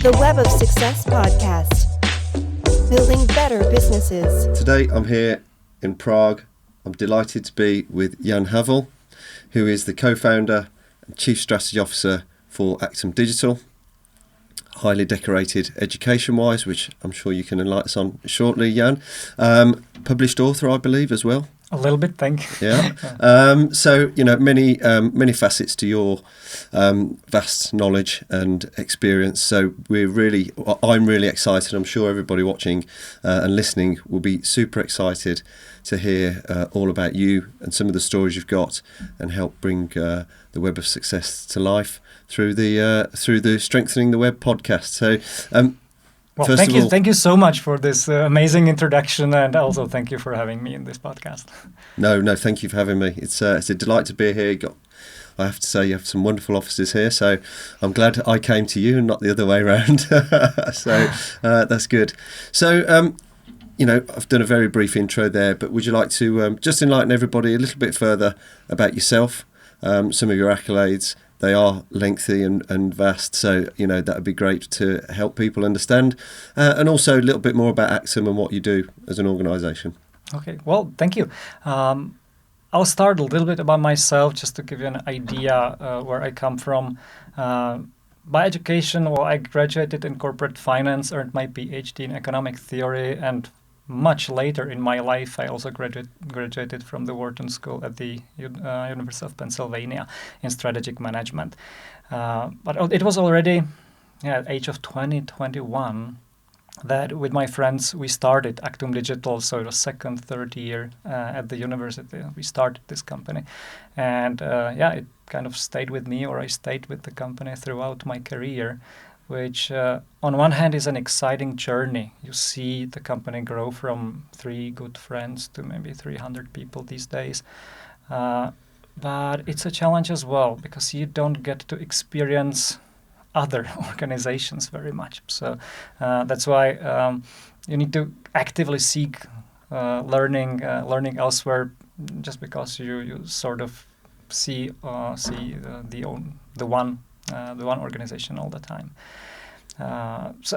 The Web of Success podcast. Building better businesses. Today I'm here in Prague. I'm delighted to be with Jan Havel, who is the co-founder and chief strategy officer for Actum Digital. Highly decorated education-wise, which I'm sure you can enlighten us on shortly, Jan. Published author, I believe, as well. A little bit, thank you. Yeah. So, many facets to your vast knowledge and experience. So I'm really excited. I'm sure everybody watching and listening will be super excited to hear all about you and some of the stories you've got and help bring the Web of Success to life through the Strengthening the Web podcast. So, well, thank you so much for this amazing introduction, and also thank you for having me in this podcast. No, thank you for having me. It's a delight to be here. I have to say, you have some wonderful offices here, so I'm glad I came to you and not the other way around. So that's good. So, I've done a very brief intro there, but would you like to just enlighten everybody a little bit further about yourself, some of your accolades? They are lengthy and vast, so that would be great to help people understand, and also a little bit more about Actum and what you do as an organisation. Okay, well, thank you. I'll start a little bit about myself just to give you an idea where I come from. By education, I graduated in corporate finance, earned my PhD in economic theory, and much later in my life, I also graduated from the Wharton School at the University of Pennsylvania in strategic management. But it was already at the age of 21 that with my friends we started Actum Digital. So it was second, third year at the university. We started this company. And it kind of stayed with me, or I stayed with the company throughout my career, which on one hand is an exciting journey. You see the company grow from 3 good friends to maybe 300 people these days. But it's a challenge as well, because you don't get to experience other organizations very much. So that's why you need to actively seek learning elsewhere, just because you sort of see the one organization all the time. So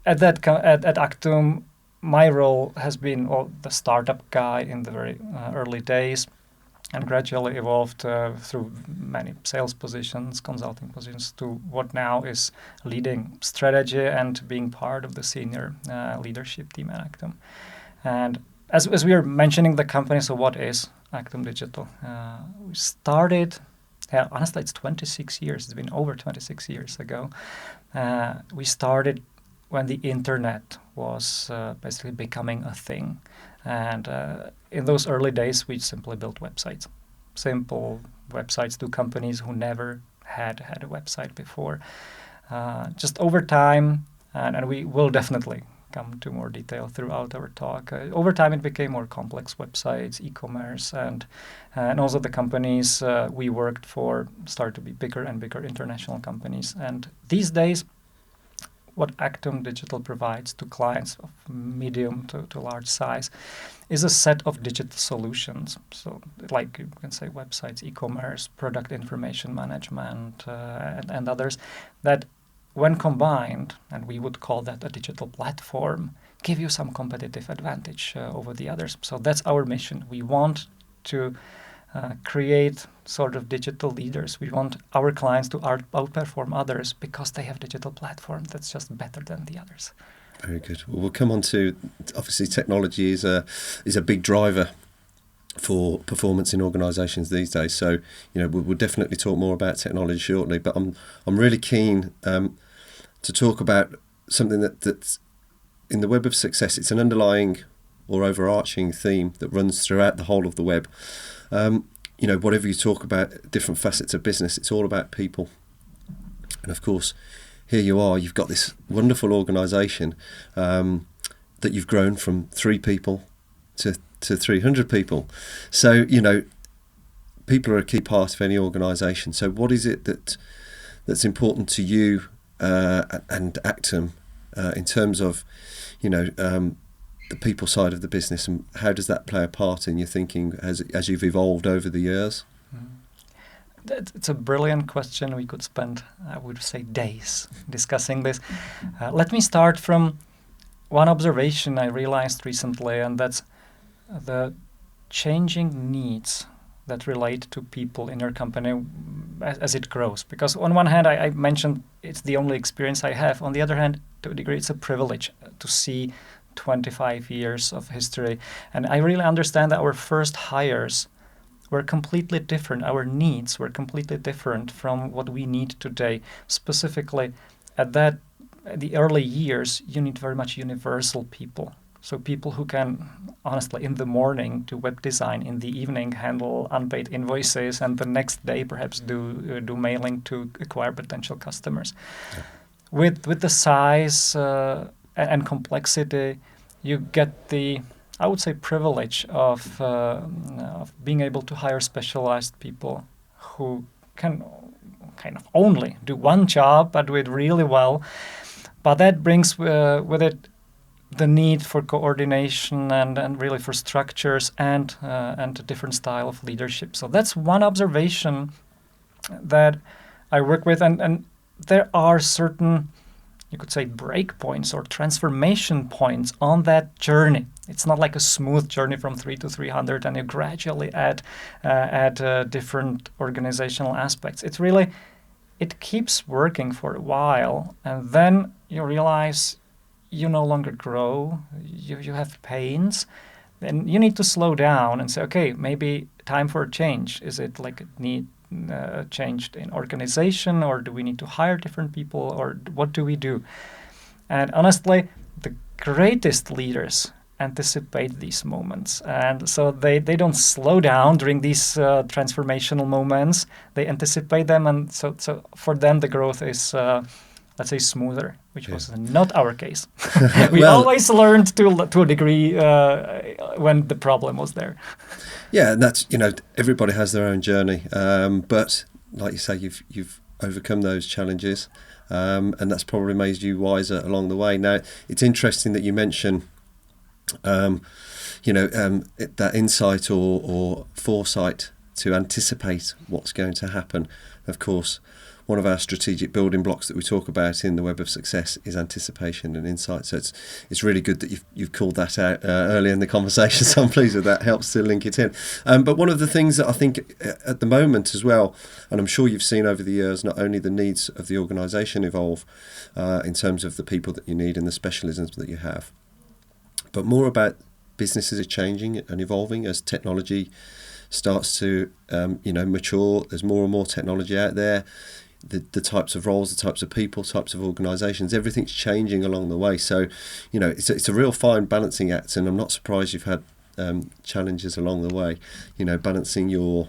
at Actum, my role has been the startup guy in the very early days, and gradually evolved through many sales positions, consulting positions, to what now is leading strategy and being part of the senior leadership team at Actum. And as we are mentioning the company, so what is Actum Digital? We started. Honestly, it's 26 years. It's been over 26 years ago. We started when the internet was basically becoming a thing. And in those early days, we simply built websites. Simple websites to companies who never had a website before. Just over time, and we will definitely come to more detail throughout our talk. Over time, it became more complex websites, e-commerce, and also the companies we worked for started to be bigger and bigger international companies. And these days, what Actum Digital provides to clients of medium to large size is a set of digital solutions. So, like you can say, websites, e-commerce, product information management, and others that, when combined, and we would call that a digital platform, give you some competitive advantage over the others. So that's our mission. We want to create sort of digital leaders. We want our clients to outperform others because they have digital platform that's just better than the others. Very good. Well, we'll come on to, obviously, technology is a big driver for performance in organisations these days. So, we'll definitely talk more about technology shortly. But I'm really keen to talk about something that's in the Web of Success. It's an underlying or overarching theme that runs throughout the whole of the web. Whatever you talk about, different facets of business, it's all about people. And of course, here you are, you've got this wonderful organisation that you've grown from 3 people to 300 people. So, people are a key part of any organisation. So what is it that's important to you and Actum in terms of, the people side of the business, and how does that play a part in your thinking as you've evolved over the years? It's a brilliant question. We could spend, I would say, days discussing this. Let me start from one observation I realized recently, and that's the changing needs that relate to people in your company as it grows. Because on one hand, I mentioned it's the only experience I have. On the other hand, to a degree, it's a privilege to see 25 years of history. And I really understand that our first hires were completely different. Our needs were completely different from what we need today. Specifically, at the early years, you need very much universal people. So people who can, honestly, in the morning do web design, in the evening handle unpaid invoices, and the next day perhaps do mailing to acquire potential customers. Yeah. With the size and complexity, you get the, I would say, privilege of being able to hire specialized people who can kind of only do one job, but do it really well. But that brings with it the need for coordination and really for structures and a different style of leadership. So that's one observation that I work with, and there are certain, you could say, break points or transformation points on that journey. It's not like a smooth journey from 3 to 300 and you gradually add different organizational aspects. It's really, it keeps working for a while, and then you realize you no longer grow, you have pains, then you need to slow down and say, okay, maybe time for a change. Is it like a need changed in organization, or do we need to hire different people, or what do we do? And honestly, the greatest leaders anticipate these moments, and so they don't slow down during these transformational moments. They anticipate them, and so for them the growth is let's say smoother, which was not our case. We always learned to a degree when the problem was there. Yeah, and that's, everybody has their own journey, but like you say, you've overcome those challenges, and that's probably made you wiser along the way. Now, it's interesting that you mention, that insight or foresight to anticipate what's going to happen. Of course, one of our strategic building blocks that we talk about in the Web of Success is anticipation and insight. So it's really good that you've called that out early in the conversation. So I'm pleased with that. Helps to link it in. But one of the things that I think at the moment as well, and I'm sure you've seen over the years, not only the needs of the organisation evolve in terms of the people that you need and the specialisms that you have, but more about businesses are changing and evolving as technology starts to mature. There's more and more technology out there. The types of roles, the types of people, types of organisations, everything's changing along the way. So, it's a real fine balancing act, and I'm not surprised you've had challenges along the way. Balancing your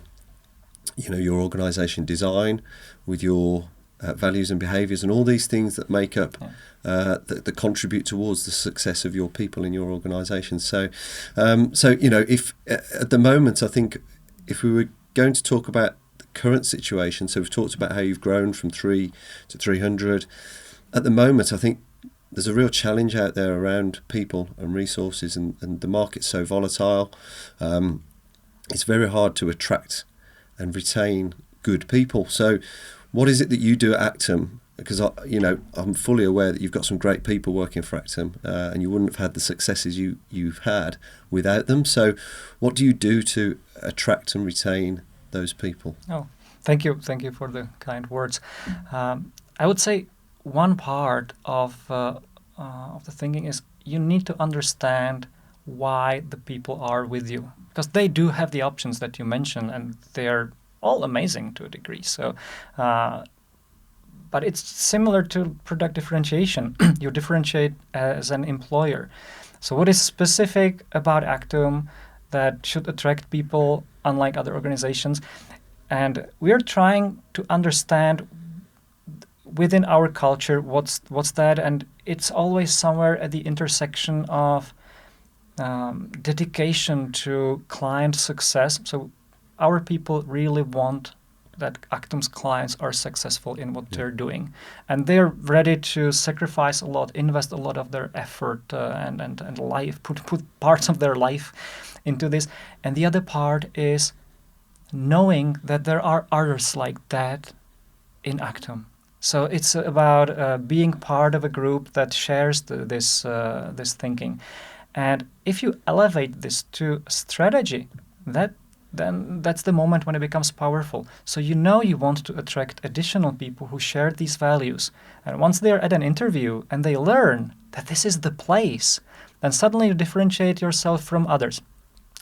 organisation design with your values and behaviours, and all these things that make up that contribute towards the success of your people in your organisation. So, if at the moment, I think if we were going to talk about current situation, so we've talked about how you've grown from 3 to 300. At the moment, I think there's a real challenge out there around people and resources, and the market's so volatile. It's very hard to attract and retain good people. So what is it that you do at Actum? Because I'm fully aware that you've got some great people working for Actum, and you wouldn't have had the successes you've had without them. So what do you do to attract and retain those people? Oh, thank you for the kind words. I would say one part of the thinking is you need to understand why the people are with you, because they do have the options that you mentioned, and they're all amazing to a degree. So, but it's similar to product differentiation. You differentiate as an employer. So what is specific about Actum that should attract people unlike other organizations? And we are trying to understand within our culture what's that, and it's always somewhere at the intersection of dedication to client success. So our people really want that Actum's clients are successful in what they're doing, and they're ready to sacrifice a lot, invest a lot of their effort and life, put parts of their life into this. And the other part is knowing that there are others like that in Actum. So it's about being part of a group that shares this thinking, and if you elevate this to strategy, then that's the moment when it becomes powerful. So you want to attract additional people who share these values, and once they're at an interview and they learn that this is the place, then suddenly you differentiate yourself from others.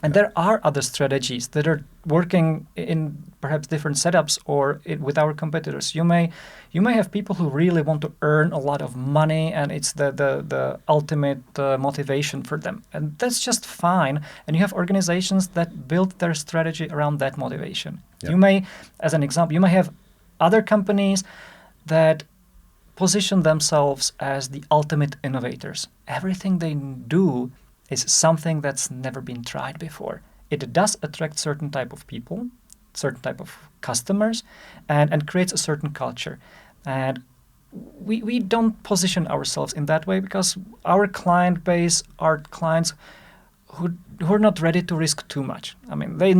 And there are other strategies that are working in perhaps different setups or with our competitors. You may have people who really want to earn a lot of money, and it's the ultimate motivation for them, and that's just fine. And you have organizations that build their strategy around that motivation. Yeah. You may, as an example, you may have other companies that position themselves as the ultimate innovators. Everything they do is something that's never been tried before. It does attract certain type of people, certain type of customers, and creates a certain culture. And we don't position ourselves in that way because our client base are clients who are not ready to risk too much. I mean, they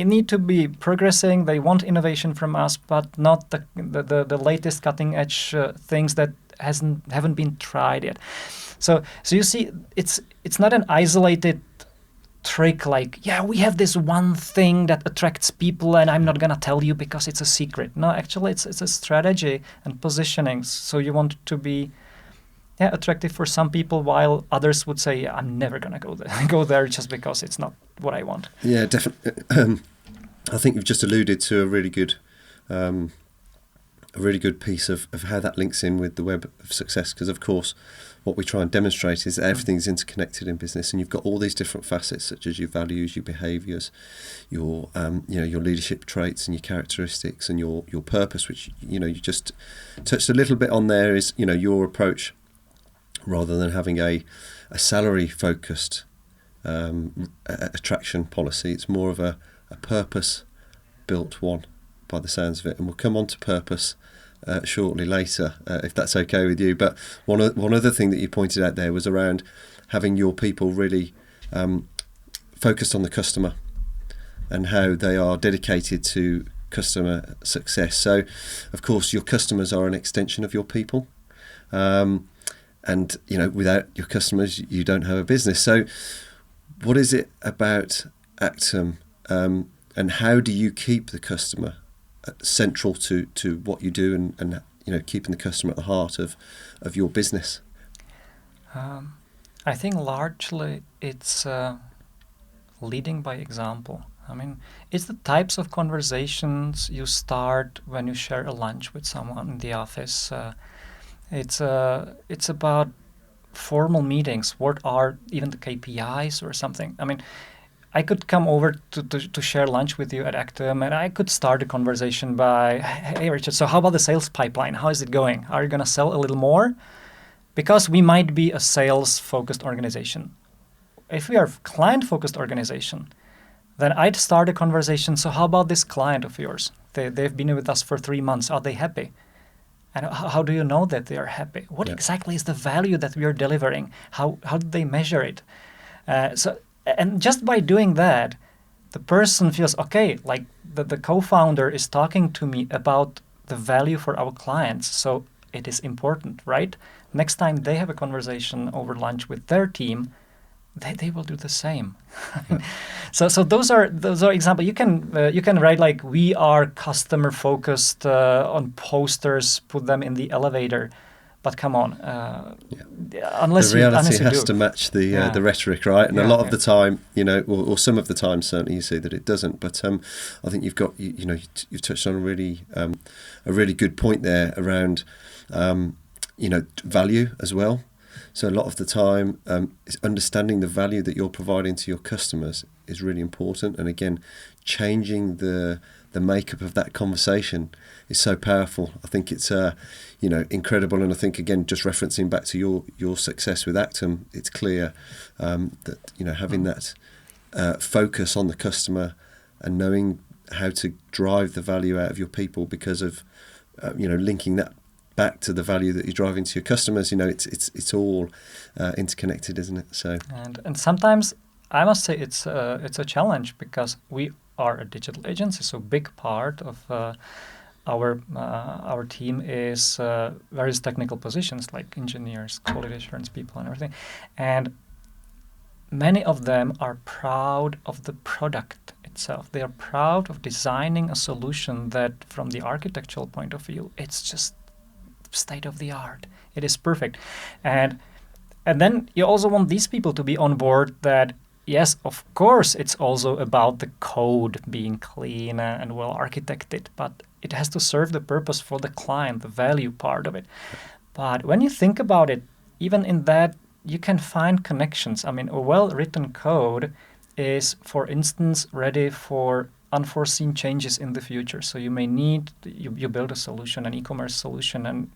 need to be progressing. They want innovation from us, but not the latest cutting edge things that haven't been tried yet. So you see, it's not an isolated trick like, yeah, we have this one thing that attracts people and I'm not gonna tell you because it's a secret. No, actually it's a strategy and positioning. So you want to be attractive for some people, while others would say, yeah, I'm never gonna go there just because it's not what I want. Yeah, definitely. I think you've just alluded to a really good piece of how that links in with the web of success, because of course what we try and demonstrate is that everything's interconnected in business, and you've got all these different facets such as your values, your behaviours, your your leadership traits and your characteristics and your purpose, which you just touched a little bit on there, is your approach, rather than having a salary focused attraction policy. It's more of a purpose built one, by the sounds of it, and we'll come on to purpose shortly later, if that's okay with you. But one other thing that you pointed out there was around having your people really focused on the customer and how they are dedicated to customer success. So, of course, your customers are an extension of your people, and without your customers, you don't have a business. So, what is it about Actum, and how do you keep the customer central to what you do, and keeping the customer at the heart of your business? I think largely it's leading by example. I mean, it's the types of conversations you start when you share a lunch with someone in the office. It's about formal meetings. What are even the KPIs or something? I mean, I could come over to share lunch with you at Actum, and I could start a conversation by, hey, Richard, so how about the sales pipeline? How is it going? Are you going to sell a little more? Because we might be a sales-focused organization. If we are a client-focused organization, then I'd start a conversation, so how about this client of yours? They've been with us for 3 months. Are they happy? And how do you know that they are happy? What exactly is the value that we are delivering? How do they measure it? And just by doing that, the person feels, okay, like the co-founder is talking to me about the value for our clients, so it is important, right? Next time they have a conversation over lunch with their team, they will do the same. So those are examples. You can write like, we are customer focused on posters, put them in the elevator. But come on, unless the reality you has to match the rhetoric, right? And a lot of the time, or some of the time, certainly you see that it doesn't. But I think you've got, you've touched on a really good point there around, value as well. So a lot of the time, understanding the value that you're providing to your customers is really important. And again, changing the makeup of that conversation is so powerful. I think it's incredible, and I think again, just referencing back to your success with Actum, it's clear that having that focus on the customer and knowing how to drive the value out of your people because of linking that back to the value that you're driving to your customers. It's all interconnected, isn't it? So and sometimes I must say it's a challenge, because we are a digital agency, so big part of our team is various technical positions like engineers, quality assurance people, and everything. And many of them are proud of the product itself. They are proud of designing a solution that, from the architectural point of view, it's just state of the art. It is perfect. And then you also want these people to be on board that, yes, of course, it's also about the code being clean and well architected, but it has to serve the purpose for the client, the value part of it. But when you think about it, even in that, you can find connections. I mean, a well-written code is, for instance, ready for unforeseen changes in the future. So you may need, you build a solution, an e-commerce solution, and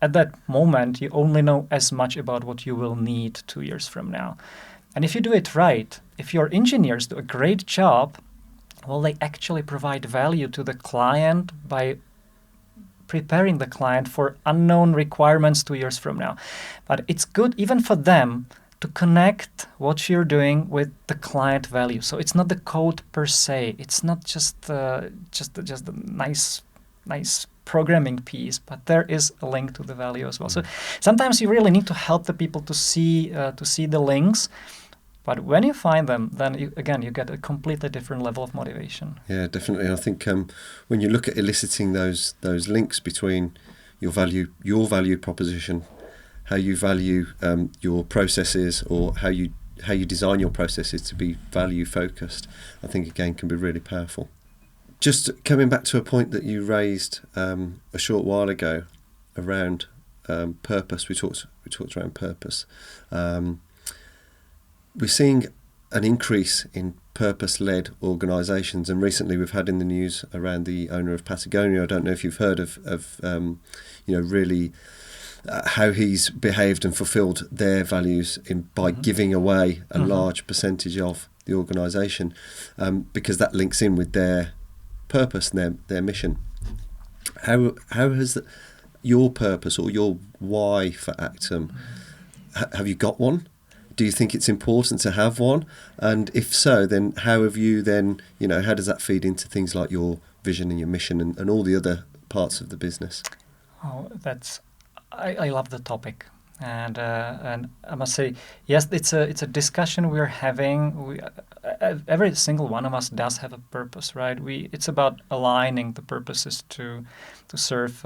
at that moment, you only know as much about what you will need 2 years from now. And if you do it right, if your engineers do a great job, well, they actually provide value to the client by preparing the client for unknown requirements 2 years from now. But it's good even for them to connect what you're doing with the client value. So it's not the code per se. It's not just a nice programming piece, but there is a link to the value as well. So sometimes you really need to help the people to see the links. But when you find them, then you get a completely different level of motivation. Yeah, definitely. I think when you look at eliciting those links between your value proposition, how you value your processes, or how you design your processes to be value focused, I think again can be really powerful. Just coming back to a point that you raised a short while ago around purpose. We talked around purpose. We're seeing an increase in purpose-led organisations, and recently we've had in the news around the owner of Patagonia. I don't know if you've heard of really how he's behaved and fulfilled their values by giving away a large percentage of the organisation, because that links in with their purpose and their mission. How has your purpose or your why for Actum, have you got one? Do you think it's important to have one? And if so, then how have you then, how does that feed into things like your vision and your mission and all the other parts of the business? Oh, I love the topic. And I must say, yes, it's a discussion we're having. Every single one of us does have a purpose, right? It's about aligning the purposes to serve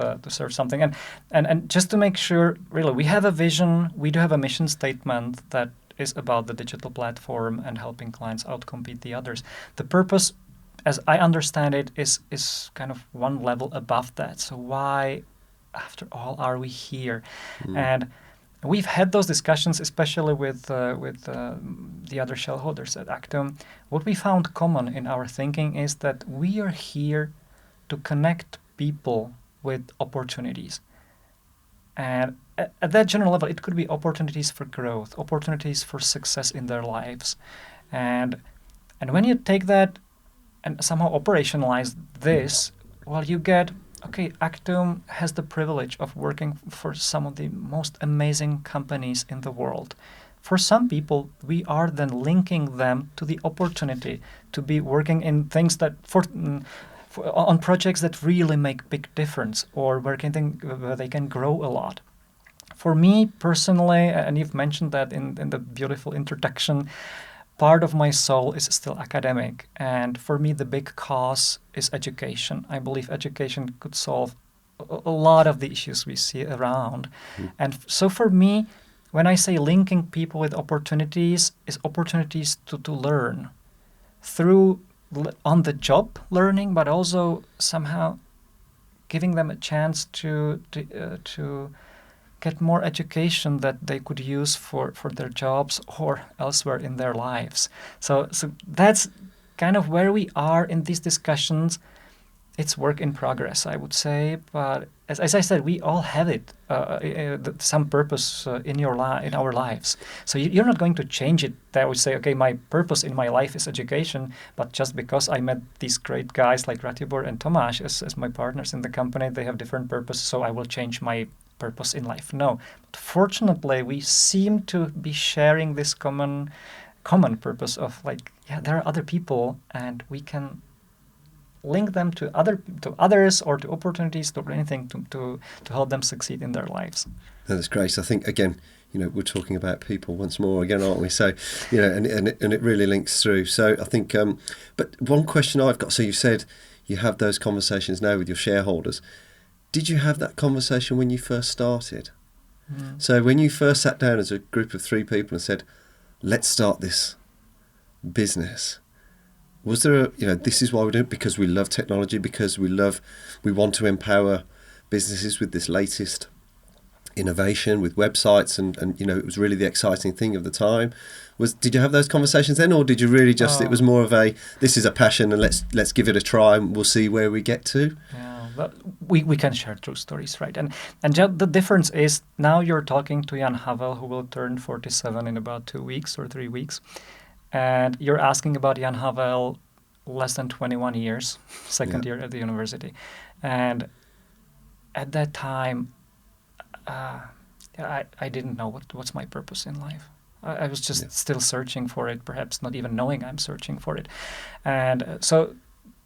something. And just to make sure, really, we have a vision. We do have a mission statement that is about the digital platform and helping clients outcompete the others. The purpose, as I understand it, is kind of one level above that. So why, after all, are we here? And we've had those discussions, especially with the other shareholders at Actum. What we found common in our thinking is that we are here to connect people with opportunities. And at that general level, it could be opportunities for growth, opportunities for success in their lives. And when you take that and somehow operationalize this, well, you get, okay, Actum has the privilege of working for some of the most amazing companies in the world. For some people, we are then linking them to the opportunity to be working in things that on projects that really make big difference, or where they can grow a lot. For me personally, and you've mentioned that in the beautiful introduction, part of my soul is still academic. And for me, the big cause is education. I believe education could solve a lot of the issues we see around. And so for me, when I say linking people with opportunities, is opportunities to learn through on-the-job learning, but also somehow giving them a chance to get more education that they could use for their jobs or elsewhere in their lives. So that's kind of where we are in these discussions. It's work in progress, I would say. But as I said, we all have it, some purpose in our lives. So you're not going to change it. That would say, okay, my purpose in my life is education, but just because I met these great guys like Ratibor and Tomáš as my partners in the company, they have different purpose, so I will change my purpose in life. No. But fortunately, we seem to be sharing this common purpose of there are other people and we can link them to others or to opportunities, to anything to help them succeed in their lives. That's great. I think, again, we're talking about people once more again, aren't we? So, and it really links through. So I think, but one question I've got, so you said you have those conversations now with your shareholders. Did you have that conversation when you first started? Mm. So when you first sat down as a group of 3 people and said, let's start this business, was there this is why we do it, because we love technology, because we want to empower businesses with this latest innovation, with websites, and it was really the exciting thing of the time? Did you have those conversations then, or did you really just it was more of a, this is a passion and let's give it a try and we'll see where we get to? Yeah, but we can share true stories, right? And the difference is, now you're talking to Jan Havel, who will turn 47 in about 2 weeks or 3 weeks, and you're asking about Jan Havel, less than 21 years, second year at the university. And at that time, I didn't know what's my purpose in life. I was just still searching for it, perhaps not even knowing I'm searching for it. And so,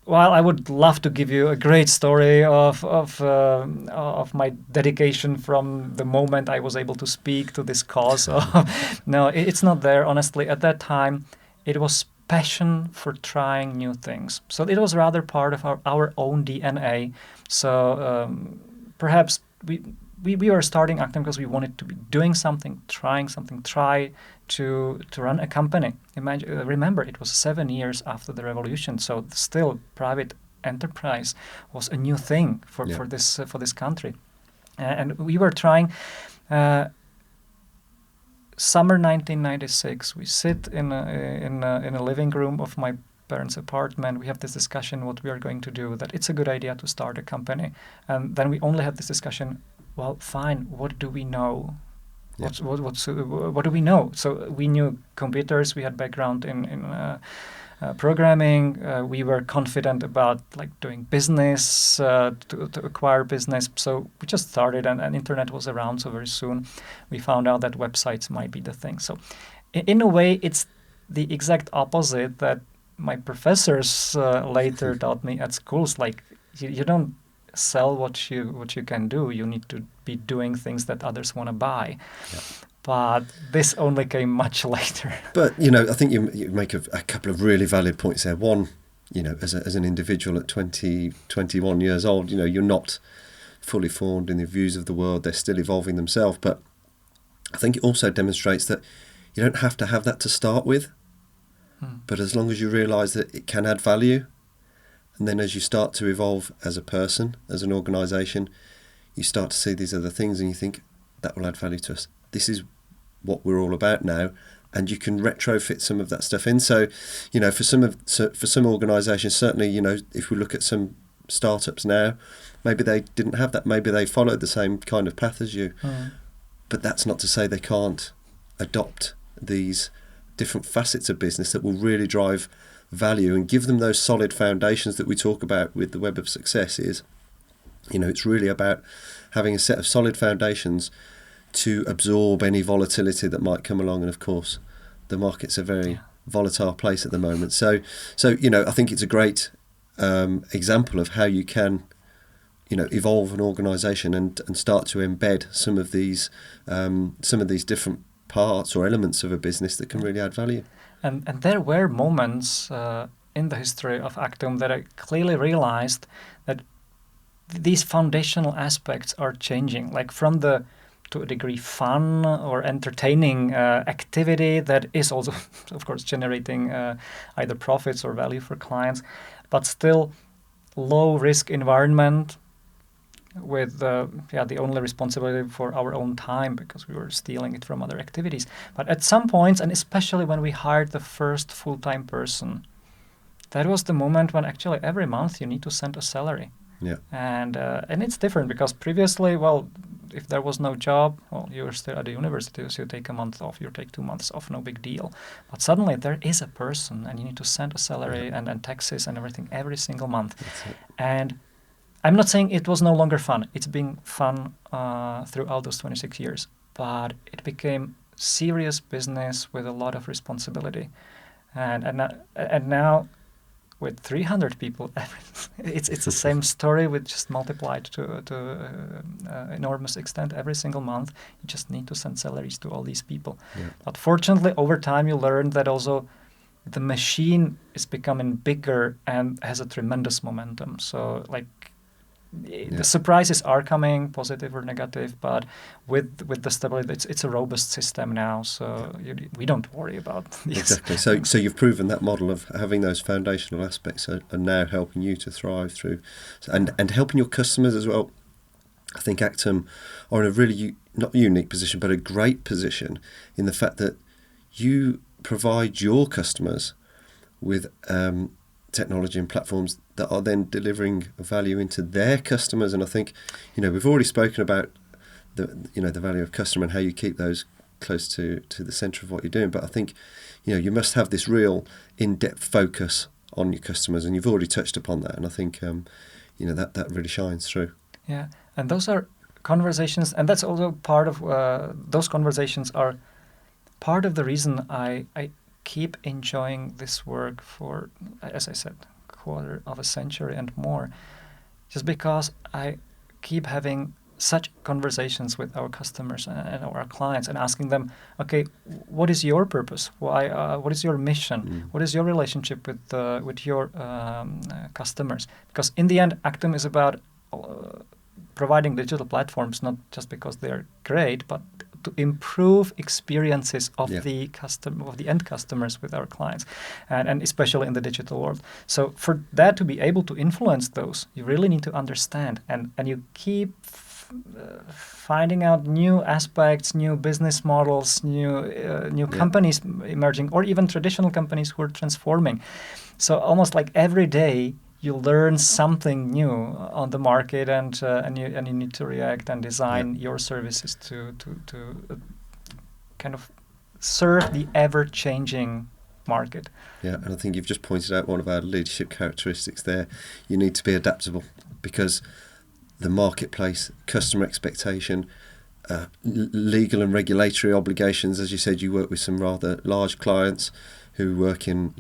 while I would love to give you a great story of my dedication from the moment I was able to speak to this cause, no, it's not there, honestly. At that time, it was passion for trying new things. So it was rather part of our own DNA. So perhaps we were starting Actum because we wanted to be doing something, trying something, try to run a company. Remember, it was 7 years after the revolution, so still private enterprise was a new thing for this country, and we were trying. Summer 1996, we sit in a living room of my parents' apartment. We have this discussion what we are going to do, that it's a good idea to start a company. And then we only had this discussion, well, fine, what do we know? Yeah. What do we know? So we knew computers, we had background in programming, we were confident about doing business, to acquire business. So we just started, and internet was around. So very soon we found out that websites might be the thing. So in a way, it's the exact opposite that my professors later taught me at schools. You don't sell what you can do. You need to be doing things that others want to buy. Yeah. But this only came much later. But, I think you make a couple of really valid points there. One, as an individual at 21 years old, you're not fully formed in the views of the world. They're still evolving themselves. But I think it also demonstrates that you don't have to have that to start with. But as long as you realise that it can add value, and then as you start to evolve as a person, as an organisation, you start to see these other things and you think, that will add value to us. This is what we're all about now, and you can retrofit some of that stuff in. So, for some organisations, certainly, if we look at some startups now, maybe they didn't have that. Maybe they followed the same kind of path as you. But that's not to say they can't adopt these different facets of business that will really drive value and give them those solid foundations that we talk about with the Web of Success. It's really about having a set of solid foundations to absorb any volatility that might come along. And of course, the market's a very volatile place at the moment. So I think it's a great example of how you can, evolve an organisation and start to embed some of these different parts or elements of a business that can really add value. And there were moments in the history of Actum that I clearly realized that these foundational aspects are changing, from the, to a degree, fun or entertaining activity that is also, of course, generating either profits or value for clients, but still low-risk environment with the only responsibility for our own time because we were stealing it from other activities. But at some points, and especially when we hired the first full-time person, that was the moment when actually every month you need to send a salary. Yeah. And it's different because previously, if there was no job, you were still at the university, so you take a month off, you take 2 months off, no big deal. But suddenly there is a person and you need to send a salary and taxes and everything every single month. And I'm not saying it was no longer fun. It's been fun throughout those 26 years, but it became serious business with a lot of responsibility. And now with 300 people, it's the same story with just multiplied to enormous extent every single month. You just need to send salaries to all these people. Yeah. But fortunately, over time, you learn that also the machine is becoming bigger and has a tremendous momentum. So like the surprises are coming, positive or negative, but with the stability, it's a robust system now. So we don't worry about these. Exactly. So you've proven that model of having those foundational aspects are now helping you to thrive through, and helping your customers as well. I think Actum are in a really not unique position, but a great position in the fact that you provide your customers with technology and platforms that are then delivering value into their customers. And I think, we've already spoken about the value of customer and how you keep those close to the centre of what you're doing. But I think, you must have this real in-depth focus on your customers, and you've already touched upon that. And I think, that really shines through. Yeah, and those are conversations, and that's also part of those conversations are part of the reason I keep enjoying this work for, as I said, quarter of a century and more, just because I keep having such conversations with our customers and our clients and asking them, okay, what is your purpose? Why? What is your mission? What is your relationship with your customers? Because in the end, Actum is about providing digital platforms, not just because they're great, but to improve experiences of the end customers with our clients, and especially in the digital world. So for that to be able to influence those, you really need to understand, and you keep finding out new aspects, new business models, new companies emerging, or even traditional companies who are transforming. So almost like every day you learn something new on the market, and you need to react and design your services to kind of serve the ever-changing market. Yeah, and I think you've just pointed out one of our leadership characteristics there. You need to be adaptable, because the marketplace, customer expectation, legal and regulatory obligations, as you said, you work with some rather large clients who work in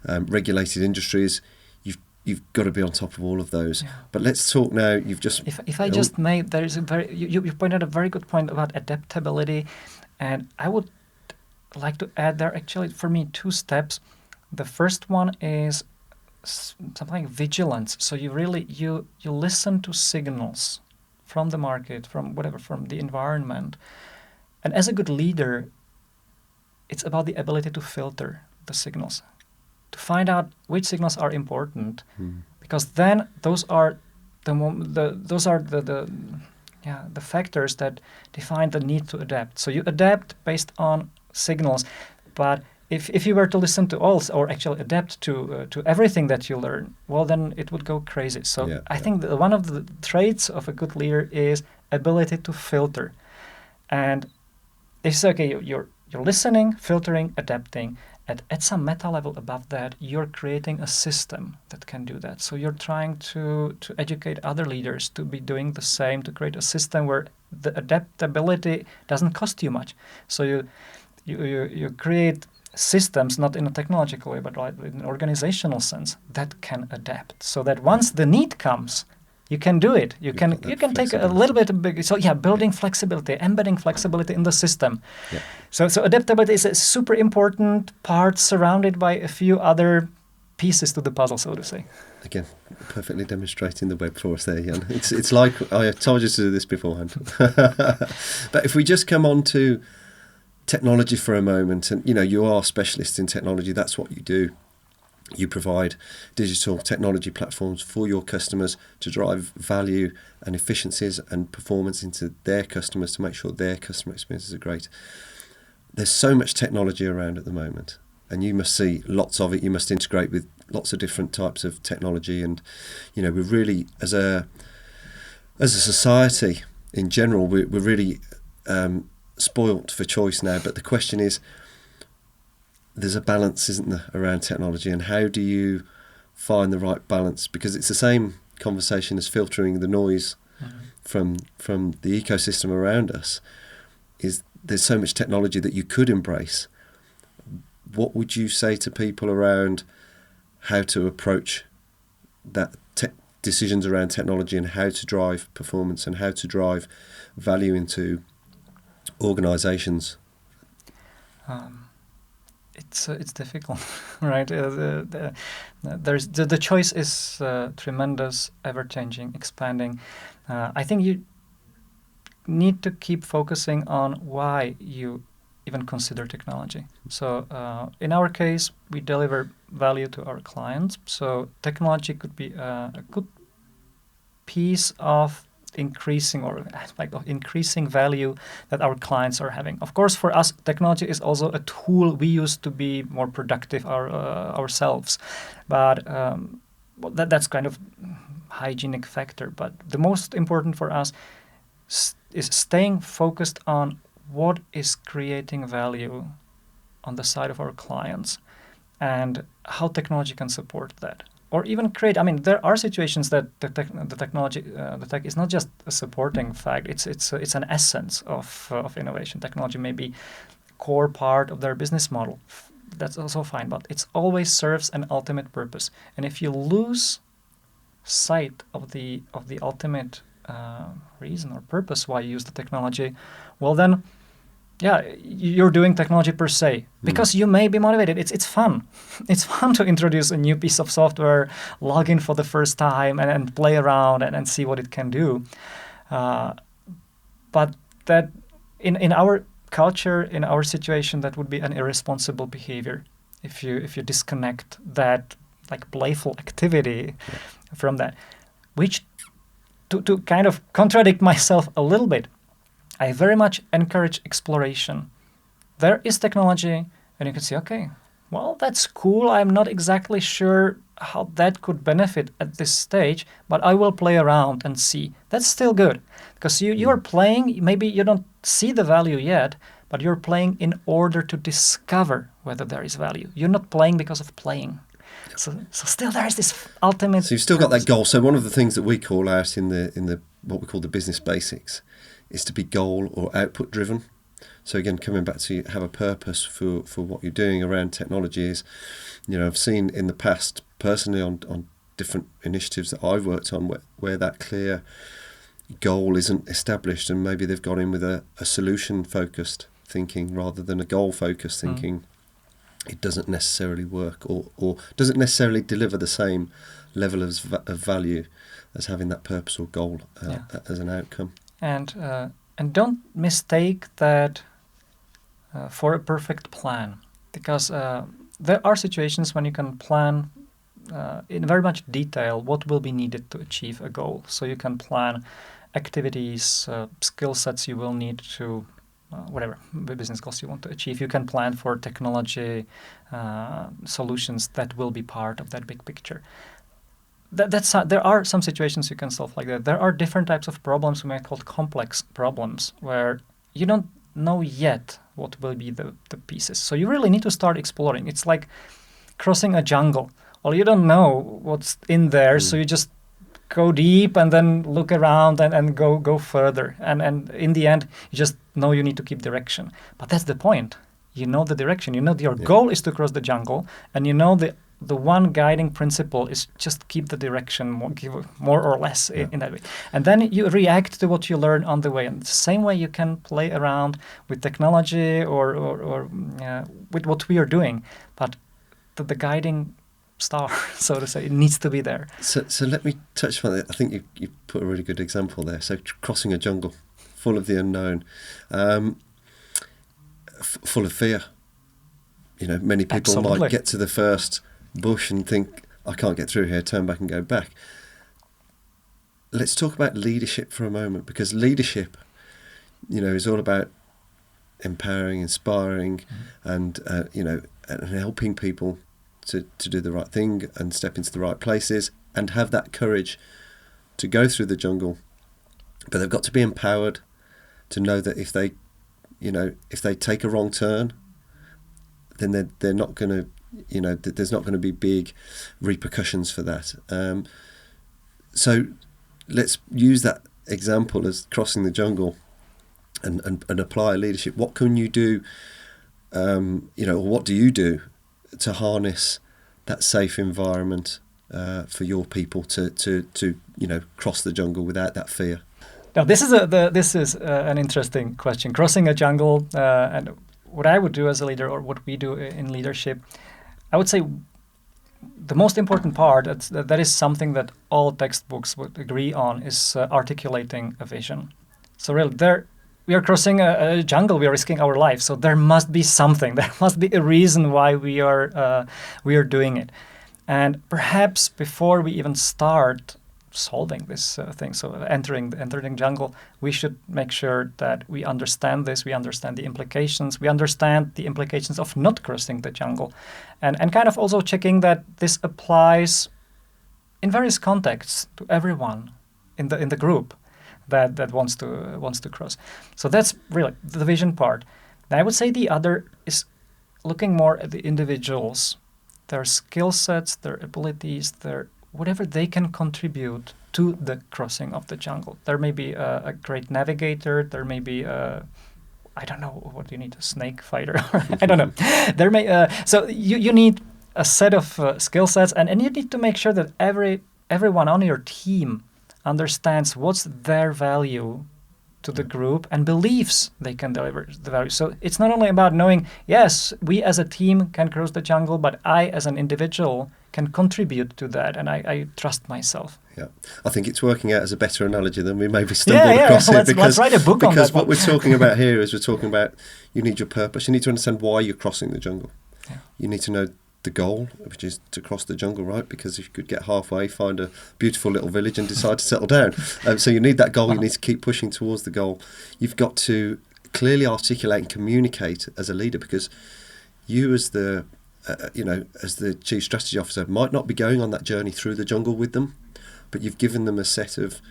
regulated industries. You've got to be on top of all of those. Yeah. But let's talk now. You've just if I just may, there is you pointed out a very good point about adaptability, and I would like to add there actually for me 2 steps. The first one is something like vigilance. So you really you listen to signals from the market, from the environment, and as a good leader, it's about the ability to filter the signals, to find out which signals are important, because then those are the factors that define the need to adapt. So you adapt based on signals, but if you were to listen to all, or actually adapt to everything that you learn, well, then it would go crazy. So I think that one of the traits of a good leader is ability to filter, and it's okay. You're listening, filtering, adapting. At some meta level above that, you're creating a system that can do that. So you're trying to educate other leaders to be doing the same, to create a system where the adaptability doesn't cost you much. So you create systems, not in a technological way, but in an organizational sense, that can adapt. So that once the need comes, you can do it. You can take a little bit of big. So building flexibility, embedding flexibility in the system. Yeah. So adaptability is a super important part, surrounded by a few other pieces to the puzzle, so to say. Again, perfectly demonstrating the web for us there, Jan. It's like I told you to do this beforehand. But if we just come on to technology for a moment, and you are specialists in technology. That's what you do. You provide digital technology platforms for your customers to drive value and efficiencies and performance into their customers, to make sure their customer experiences are great. There's so much technology around at the moment, and you must see lots of it. You must integrate with lots of different types of technology, and we're really, as a society in general, we're really spoilt for choice now. But the question is, there's a balance, isn't there, around technology, and how do you find the right balance? Because it's the same conversation as filtering the noise from the ecosystem around us. There's so much technology that you could embrace. What would you say to people around how to approach that decisions around technology and how to drive performance and how to drive value into organisations? It's difficult, right? The choice is tremendous, ever-changing, expanding. I think you need to keep focusing on why you even consider technology. So in our case, we deliver value to our clients. So technology could be a good piece of increasing or aspect of increasing value that our clients are having. Of course, for us, technology is also a tool we use to be more productive ourselves. But that's kind of hygienic factor. But the most important for us is staying focused on what is creating value on the side of our clients and how technology can support that. Or even create. I mean, there are situations that the tech is not just a supporting fact. It's an essence of innovation. Technology may be core part of their business model. That's also fine, but it always serves an ultimate purpose. And if you lose sight of the ultimate reason or purpose why you use the technology, well then, yeah, you're doing technology per se because you may be motivated. It's fun. It's fun to introduce a new piece of software, log in for the first time, and play around and see what it can do. But that in our culture, in our situation, that would be an irresponsible behavior if you disconnect that like playful activity from that. Which, to kind of contradict myself a little bit, I very much encourage exploration. There is technology, and you can say, okay, well, that's cool. I'm not exactly sure how that could benefit at this stage, but I will play around and see. That's still good, because you're playing, maybe you don't see the value yet, but you're playing in order to discover whether there is value. You're not playing because of playing. So still there is this ultimate... So you've still got that goal. So one of the things that we call out in the what we call the business basics is to be goal or output driven. So again, coming back to have a purpose for what you're doing around technology is, I've seen in the past personally on different initiatives that I've worked on where that clear goal isn't established, and maybe they've gone in with a solution focused thinking rather than a goal focused thinking. It doesn't necessarily work or doesn't necessarily deliver the same level of value as having that purpose or goal as an outcome. And don't mistake that for a perfect plan, because there are situations when you can plan in very much detail what will be needed to achieve a goal. So you can plan activities, skill sets you will need to, whatever business goals you want to achieve. You can plan for technology solutions that will be part of that big picture. There are some situations you can solve like that. There are different types of problems we might call complex problems where you don't know yet what will be the pieces. So you really need to start exploring. It's like crossing a jungle. Well, you don't know what's in there, so you just go deep and then look around and go further. And in the end, you just know you need to keep direction. But that's the point. You know the direction. You know your goal is to cross the jungle, and you know the one guiding principle is just keep the direction more or less in that way. And then you react to what you learn on the way. And the same way you can play around with technology or with what we are doing. But the guiding star, so to say, it needs to be there. So let me touch on that. I think you put a really good example there. So crossing a jungle full of the unknown, full of fear. Many people Absolutely. might get to the first bush and think, I can't get through here, turn back and go back. Let's talk about leadership for a moment, because leadership, is all about empowering, inspiring, and helping people to do the right thing and step into the right places and have that courage to go through the jungle. But they've got to be empowered to know that if they take a wrong turn, then they're not going to, there's not going to be big repercussions for that. So let's use that example as crossing the jungle and apply leadership. What can you do, what do you do to harness that safe environment for your people to cross the jungle without that fear? Now, this is an interesting question. Crossing a jungle, and what I would do as a leader, or what we do in leadership, I would say the most important part, that is something that all textbooks would agree on, is articulating a vision. So really, we are crossing a jungle, we are risking our life. So there must be something, there must be a reason why we are doing it. And perhaps before we even start solving this thing, so entering the jungle, we should make sure that we understand this, we understand the implications, we understand the implications of not crossing the jungle, and kind of also checking that this applies in various contexts to everyone in the group that wants to cross. So that's really the vision part. And I would say the other is looking more at the individuals, their skill sets, their abilities, their whatever they can contribute to the crossing of the jungle. There may be a great navigator, there may be I don't know, what do you need, a snake fighter? I don't know. There may so you need a set of skill sets, and you need to make sure that everyone on your team understands what's their value to the group and believes they can deliver the value. So it's not only about knowing, yes, we as a team can cross the jungle, but I as an individual can contribute to that, and I trust myself. Yeah, I think it's working out as a better analogy than we maybe stumbled across it. Let's write a book on that. Because what we're talking about here is we're talking about you need your purpose. You need to understand why you're crossing the jungle. Yeah. You need to know the goal, which is to cross the jungle, right? Because if you could get halfway, find a beautiful little village and decide to settle down. So you need that goal. You need to keep pushing towards the goal. You've got to clearly articulate and communicate as a leader, because you as the as the chief strategy officer might not be going on that journey through the jungle with them, but you've given them a set of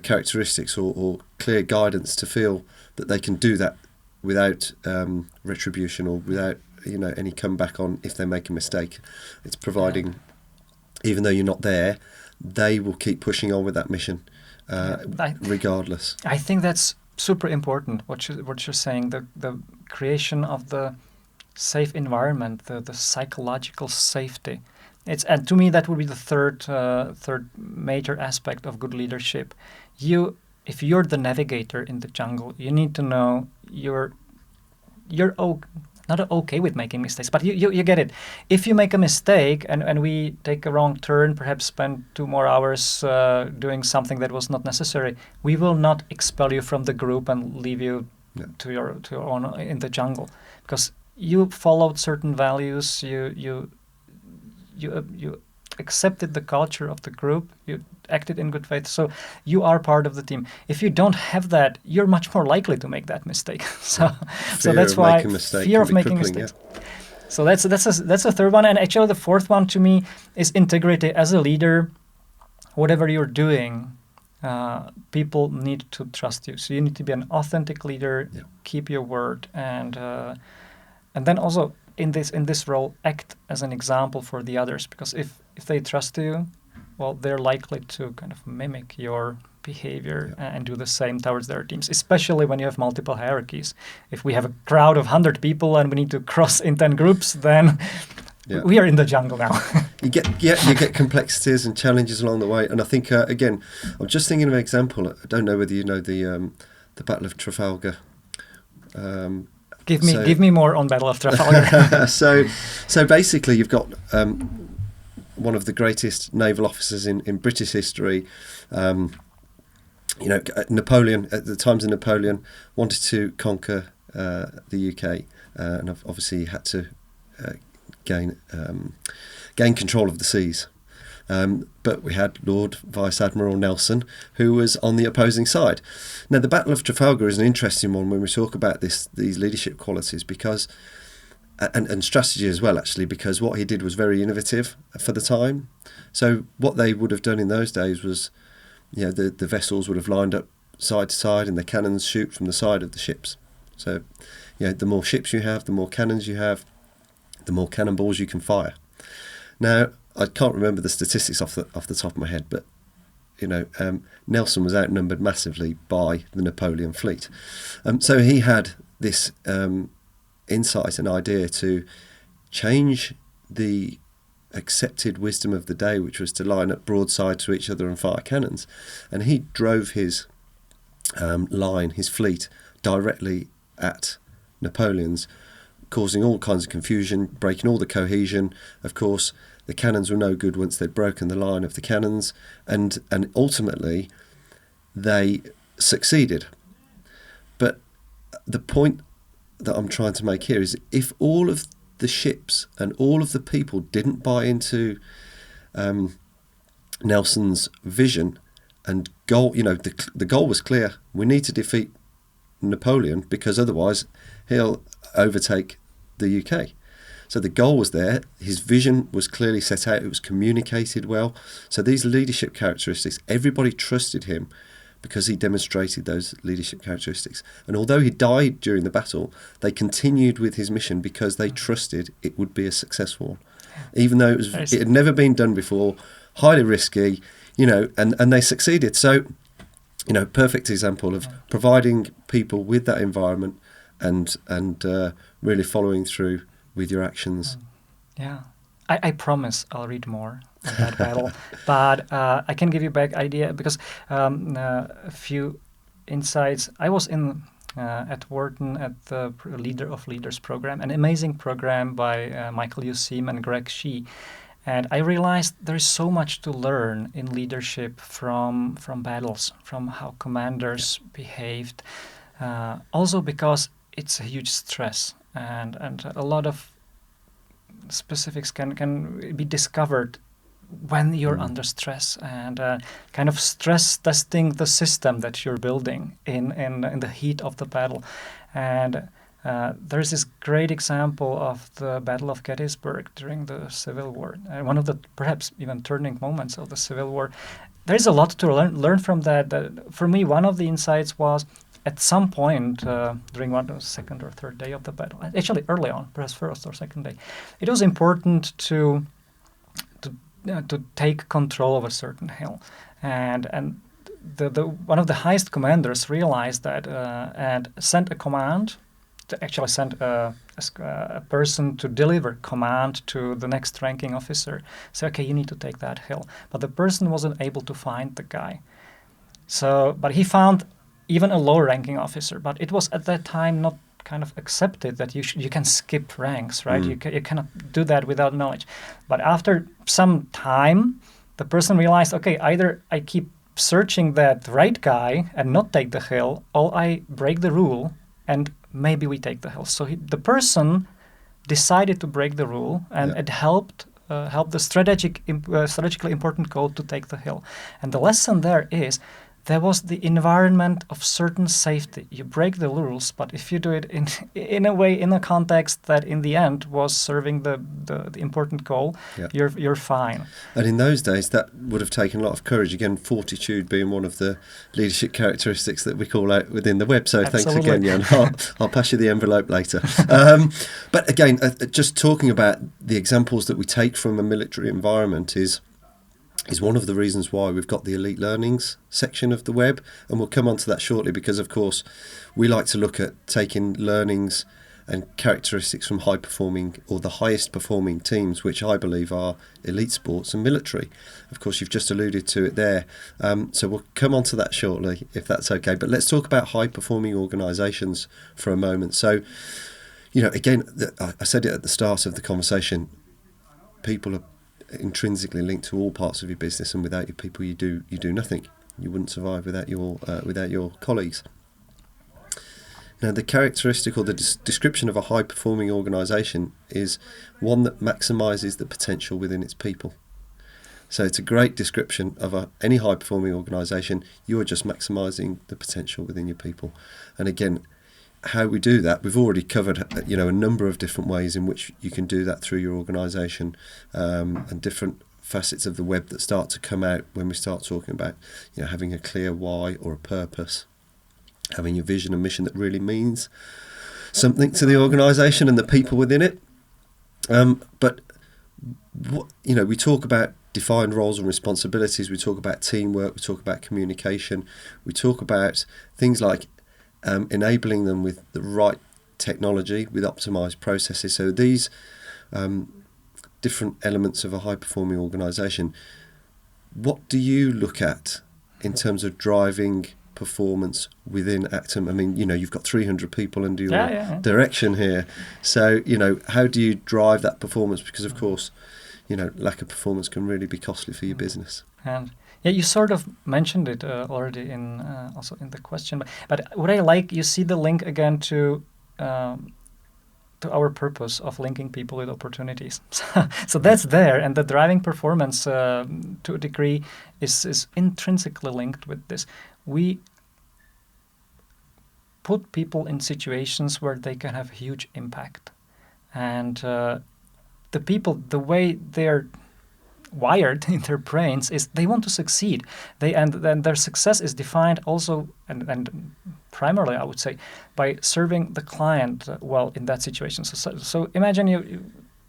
characteristics or clear guidance to feel that they can do that without retribution or without any comeback on if they make a mistake. It's providing, even though you're not there, they will keep pushing on with that mission, regardless. I think that's super important. What you're saying, the creation of the safe environment, the psychological safety. And to me that would be the third major aspect of good leadership. If you're the navigator in the jungle, you need to know you're not okay with making mistakes, but you get it. If you make a mistake and we take a wrong turn, perhaps spend 2 more hours doing something that was not necessary, we will not expel you from the group and leave you to your own in the jungle, because you followed certain values, you accepted the culture of the group, you acted in good faith, so you are part of the team. If you don't have that, you're much more likely to make that mistake. So that's why fear of making mistakes. Yeah. So that's a third one, and actually the fourth one to me is integrity. As a leader, whatever you're doing, people need to trust you. So you need to be an authentic leader, keep your word, and then also in this role, act as an example for the others, because if they trust you, well, they're likely to kind of mimic your behavior and do the same towards their teams, especially when you have multiple hierarchies. If we have a crowd of 100 people and we need to cross in 10 groups, then we are in the jungle now. You get complexities and challenges along the way, and I think again, I'm just thinking of an example. I don't know whether you know the Battle of Trafalgar. Give me more on Battle of Trafalgar. So basically, you've got one of the greatest naval officers in British history. Napoleon, at the times of Napoleon, wanted to conquer the UK, and obviously had to gain control of the seas. But we had Lord Vice Admiral Nelson, who was on the opposing side. Now, the Battle of Trafalgar is an interesting one when we talk about these leadership qualities, because and strategy as well, actually, because what he did was very innovative for the time. So what they would have done in those days was, the vessels would have lined up side to side, and the cannons shoot from the side of the ships. So, the more ships you have, the more cannons you have, the more cannonballs you can fire. Now, I can't remember the statistics off the top of my head, but Nelson was outnumbered massively by the Napoleon fleet. So he had this insight and idea to change the accepted wisdom of the day, which was to line up broadside to each other and fire cannons. And he drove his his fleet, directly at Napoleon's, causing all kinds of confusion, breaking all the cohesion. Of course, the cannons were no good once they'd broken the line of the cannons, and ultimately they succeeded. But the point that I'm trying to make here is, if all of the ships and all of the people didn't buy into Nelson's vision and goal, the goal was clear. We need to defeat Napoleon because otherwise he'll overtake the UK. So the goal was there. His vision was clearly set out. It was communicated well. So these leadership characteristics, everybody trusted him because he demonstrated those leadership characteristics. And although he died during the battle, they continued with his mission because they trusted it would be a successful one. Even though it had never been done before, highly risky, and they succeeded. So, perfect example of providing people with that environment and really following through with your actions. Yeah. I promise I'll read more on that battle, but I can give you back idea because a few insights. I was at Wharton at the Leader of Leaders program, an amazing program by Michael Yusim and Greg Shee. And I realized there is so much to learn in leadership from battles, from how commanders behaved. Also because it's a huge stress, and a lot of specifics can be discovered when you're under stress, and kind of stress testing the system that you're building in the heat of the battle. And there's this great example of the Battle of Gettysburg during the Civil War, one of the perhaps even turning moments of the Civil War. There's a lot to learn from that. For me, one of the insights was at some point during the second or third day of the battle, actually early on, perhaps first or second day, it was important to take control of a certain hill, and the one of the highest commanders realized that and sent a command. Actually sent a person to deliver command to the next ranking officer. Say, okay, you need to take that hill. But the person wasn't able to find the guy. But he found even a low-ranking officer. But it was at that time not kind of accepted that you can skip ranks, right? You cannot do that without knowledge. But after some time, the person realized, okay, either I keep searching that right guy and not take the hill, or I break the rule and maybe we take the hill. So the person decided to break the rule, and it helped the strategically important goal to take the hill. And the lesson there is there was the environment of certain safety. You break the rules, but if you do it in a way, in a context that in the end was serving the important goal, you're fine. And in those days, that would have taken a lot of courage. Again, fortitude being one of the leadership characteristics that we call out within the web. So Absolutely. Thanks again, Jan. I'll pass you the envelope later. But again, just talking about the examples that we take from a military environment is one of the reasons why we've got the elite learnings section of the web, and we'll come on to that shortly, because of course we like to look at taking learnings and characteristics from high performing or the highest performing teams, which I believe are elite sports and military. Of course, you've just alluded to it there, so we'll come on to that shortly if that's okay. But let's talk about high performing organisations for a moment. So, again, I said it at the start of the conversation, people are intrinsically linked to all parts of your business, and without your people you do nothing. You wouldn't survive without your colleagues. Now, the characteristic or the description of a high performing organisation is one that maximises the potential within its people. So it's a great description of any high performing organisation. You are just maximising the potential within your people. And again, how we do that, we've already covered a number of different ways in which you can do that through your organisation, and different facets of the web that start to come out when we start talking about having a clear why or a purpose, having a vision and mission that really means something to the organisation and the people within it. But we talk about defined roles and responsibilities, we talk about teamwork, we talk about communication, we talk about things like enabling them with the right technology, with optimized processes. So these different elements of a high-performing organisation. What do you look at in terms of driving performance within Actum? I mean, you've got 300 people under your direction here. So, how do you drive that performance? Because, of course, lack of performance can really be costly for your business. And you sort of mentioned it already also in the question. But what I like, you see the link again to our purpose of linking people with opportunities. So that's there, and the driving performance to a degree is intrinsically linked with this. We put people in situations where they can have huge impact, and the people, the way they're wired in their brains is they want to succeed. And their success is defined also and primarily, I would say, by serving the client well in that situation. So imagine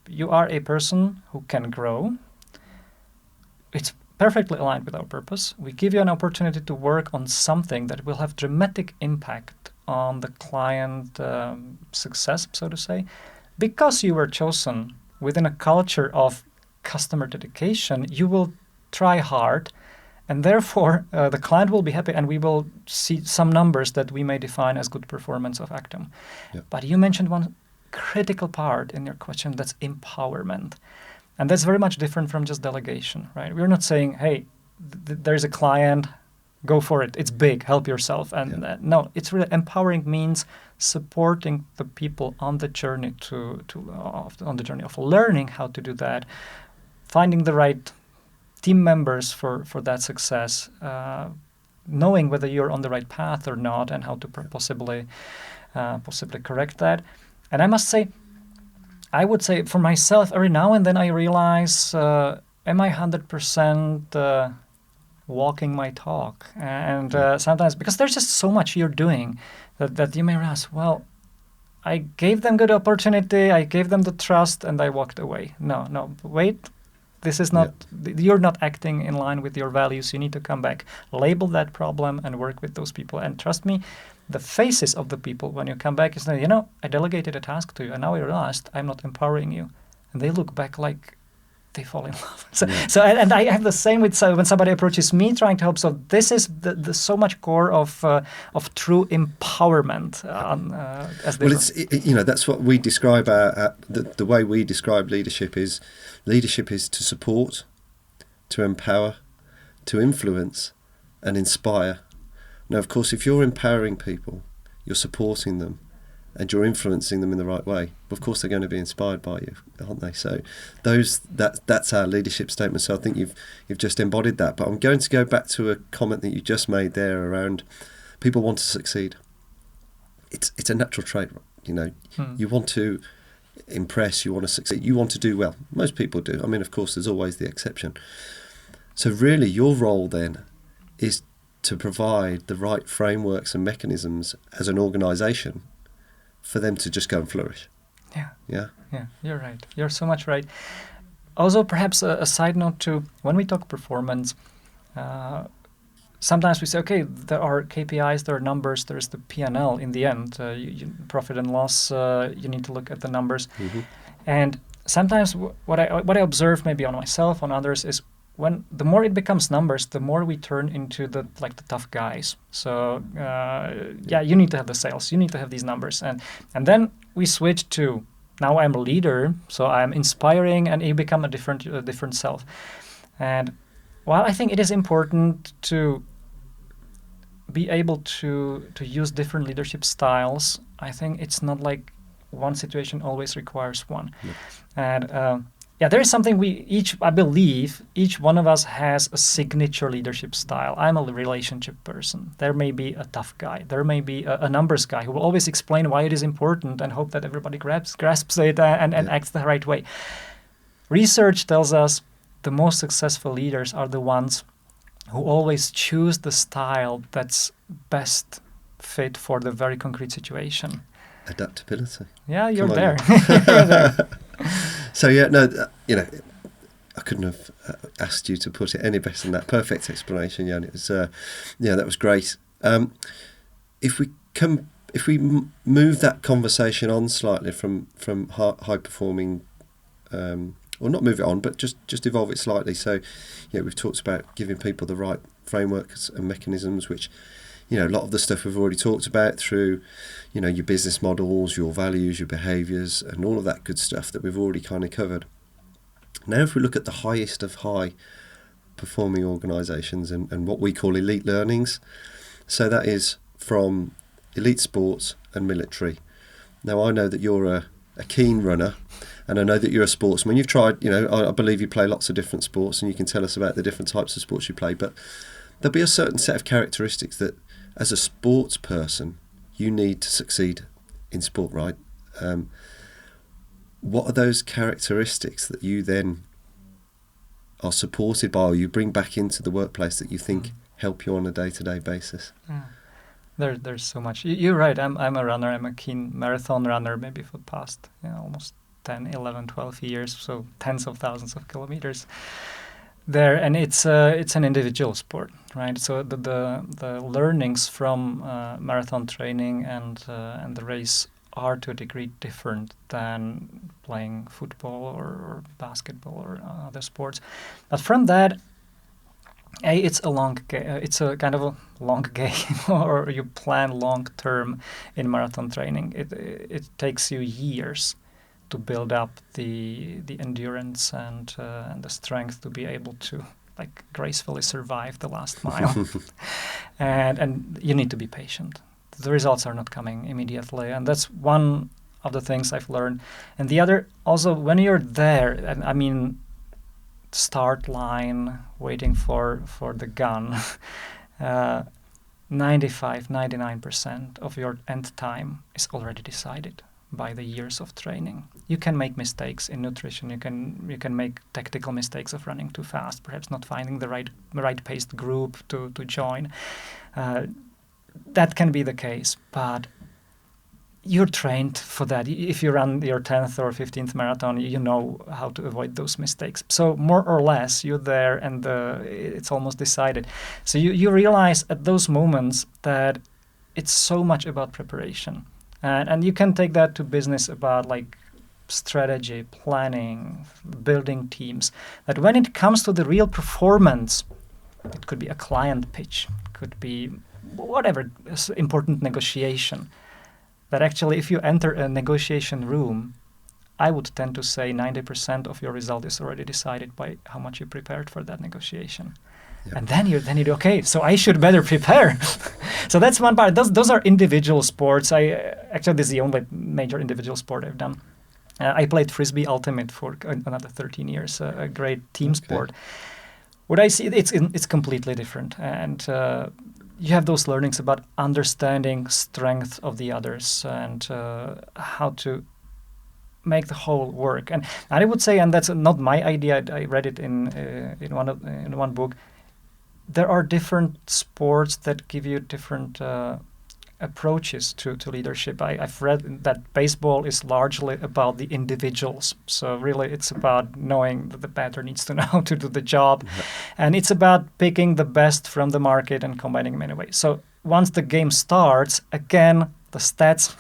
you are a person who can grow. It's perfectly aligned with our purpose. We give you an opportunity to work on something that will have dramatic impact on the client success, so to say, because you were chosen within a culture of customer dedication. You will try hard, and therefore the client will be happy, and we will see some numbers that we may define as good performance of Actum. Yep. But you mentioned one critical part in your question, that's empowerment. And that's very much different from just delegation, right? We're not saying, hey, there's a client, go for it. It's big, help yourself. And no, it's really empowering means supporting the people on the journey on the journey of learning how to do that, finding the right team members for that success, knowing whether you're on the right path or not, and how to possibly correct that. And I would say for myself, every now and then I realize, am I 100% walking my talk? And sometimes, because there's just so much you're doing that you may realize, well, I gave them good opportunity, I gave them the trust, and I walked away. No, wait. This is not, you're not acting in line with your values. You need to come back, label that problem, and work with those people. And trust me, the faces of the people when you come back is, I delegated a task to you, and now I realized I'm not empowering you. And they look back like they fall in love. And I have the same with when somebody approaches me trying to help. So this is the so much core of true empowerment. That's what we describe. The way we describe leadership is to support, to empower, to influence, and inspire. Now, of course, if you're empowering people, you're supporting them, and you're influencing them in the right way, of course they're going to be inspired by you, aren't they? So that's our leadership statement. So I think you've just embodied that. But I'm going to go back to a comment that you just made there around people want to succeed. It's a natural trait, You want to impress, you want to succeed, you want to do well. Most people do. I mean, of course, there's always the exception. So really your role then is to provide the right frameworks and mechanisms as an organisation for them to just go and flourish. Yeah, you're right. You're so much right. Also, perhaps a side note too, when we talk performance, sometimes we say, okay, there are KPIs, there are numbers, there's the P&L in the end, profit and loss, you need to look at the numbers. Mm-hmm. And sometimes what I observe maybe on myself, on others, is when the more it becomes numbers, the more we turn into the tough guys. So you need to have the sales, you need to have these numbers, and then we switch to, now I'm a leader, so I'm inspiring, and you become a different self. And while I think it is important to be able to use different leadership styles, I think it's not like one situation always requires one. Yeah. And there is something I believe each one of us has a signature leadership style. I'm a relationship person. There may be a tough guy. There may be a numbers guy who will always explain why it is important and hope that everybody grasps it and acts the right way. Research tells us the most successful leaders are the ones who always choose the style that's best fit for the very concrete situation. Adaptability. Yeah, you're there. You're there. So I couldn't have asked you to put it any better than that. Perfect explanation, Jan. It was, that was great. If we move that conversation on slightly from high performing or not move it on, but just evolve it slightly. So, we've talked about giving people the right frameworks and mechanisms, which, a lot of the stuff we've already talked about through, your business models, your values, your behaviours, and all of that good stuff that we've already kind of covered. Now, if we look at the highest of high performing organisations and what we call elite learnings, so that is from elite sports and military. Now, I know that you're a keen runner, and I know that you're a sportsman. You've tried, I believe you play lots of different sports, and you can tell us about the different types of sports you play, but there'll be a certain set of characteristics that, as a sports person, you need to succeed in sport, right? What are those characteristics that you then are supported by, or you bring back into the workplace that you think help you on a day-to-day basis? There's so much. You're right. I'm a runner. I'm a keen marathon runner, maybe for the past almost 10, 11, 12 years, so tens of thousands of kilometers there, and it's an individual sport, right? So the learnings from marathon training and the race are to a degree different than playing football or basketball or other sports. But from that, it's a kind of a long game, or you plan long term in marathon training. It takes you years to build up the endurance and the strength to be able to gracefully survive the last mile. and you need to be patient. The results are not coming immediately, and that's one of the things I've learned. And the other, also, when you're there, and I mean, start line, waiting for the gun, 99% of your end time is already decided by the years of training. You can make mistakes in nutrition. You can make tactical mistakes of running too fast, perhaps not finding the right paced group to join. That can be the case, but you're trained for that. If you run your 10th or 15th marathon, you know how to avoid those mistakes. So more or less, you're there and it's almost decided. So you realize at those moments that it's so much about preparation. And you can take that to business about strategy, planning, building teams. That when it comes to the real performance, it could be a client pitch, could be whatever important negotiation. That actually, if you enter a negotiation room, I would tend to say 90% of your result is already decided by how much you prepared for that negotiation. Yep. And then you do, okay, so I should better prepare. So that's one part. Those are individual sports. Actually, this is the only major individual sport I've done. I played Frisbee Ultimate for another 13 years, a great team sport. What I see, it's completely different. And you have those learnings about understanding strength of the others and how to make the whole work. And I would say, and that's not my idea, I read it in one book, there are different sports that give you different approaches to leadership. I've read that baseball is largely about the individuals. So really it's about knowing that the batter needs to know how to do the job. Mm-hmm. And it's about picking the best from the market and combining them anyway. So once the game starts, again, the stats